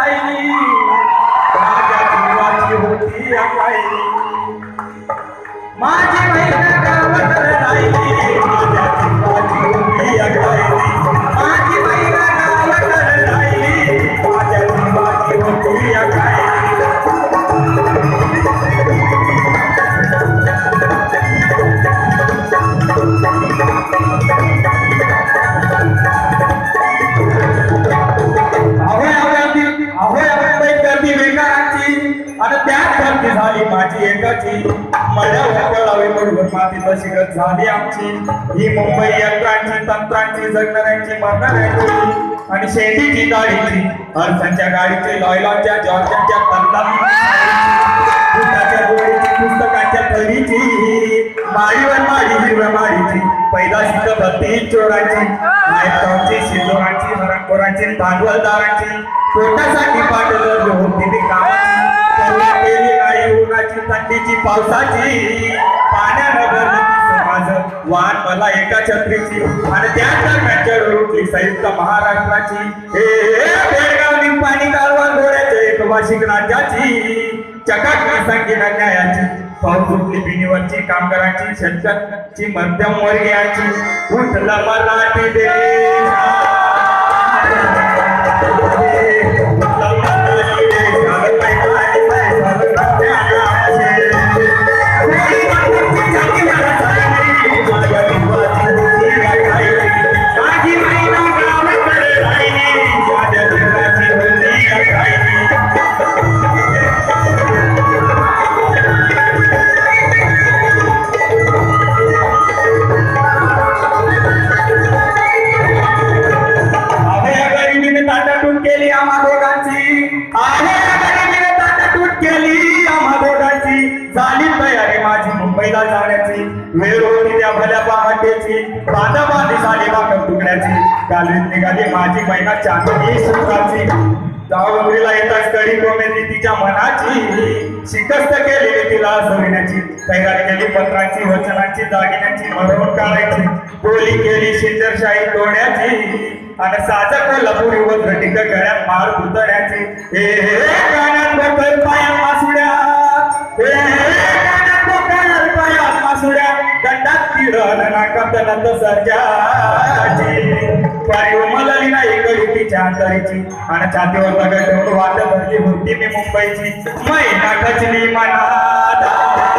राहिली माझ्या जीवाची होती अकाई माझी बहीण गावाकडे राहिली माझ्या जीवाची होती अकाई माझी बहीण गावाकडे राहिली माझ्या जीवाची होती अकाई आणि त्यात भरती झाली माझी एकाची मळ्यावर म्हणून माती तशीगत झाली आमची ही मुंबई यंत्रांची तंत्रांची जगणाऱ्यांची मरणाऱ्यांची आणि शेतीची गाडीची अर्थांच्या गाडीची लॉयलॉनच्या जॉर्जनच्या तंत्राच्या गोळीची पुस्तकांच्या थरीची माळीवर माळी हिरव्या माळीची पहिला शिक भरती चोरांची नायकांची शिल्लोरांची हरणखोरांची भांडवलदारांची पोटासाठी पाठवलं होती ती कामाची केली नाही उन्हाची थंडीची पावसाची पाण्यानं भरली माझं वाहन मला एका छत्रीची आणि त्या दरम्यानच्या उठली संयुक्त महाराष्ट्राची बेळगाव निंपाणी कालवा घोड्याच्या एक वार्षिक राज्याची चकाकणी संगीत न्यायाची पाऊस उठली बिनीवरची कामगारांची शेतकऱ्यांची मध्यम वर्गीयांची उठला मराठी देश झाली तयारी माझी मुंबईला जाण्याची वेळ होती त्या भल्या पहाटेची बांधाबांधी झाली भाकर तुकड्याची गालीत निघाली माझी महिना चांदणी सुखाची जावळीला येताच कडी कोमेली तिच्या मनाची शिकस्त केली तिला सविण्याची तयारी केली पत्रांची वचनांची दागिन्यांची मरवून काढायची बोली केली शिंदरशाही तोड्याची आणि साजक लपुरी वज्रटिक गळ्यात मार उतरण्याची गाण्यात बकर पायात मासुड्या दंडात किरण नाकात नंद सर्जाची पारी उमलली नाही गळीची अंतरीची आणि छातीवर दगड ठेवून वाट भरली होती मी मुंबईची मैना खचली मनात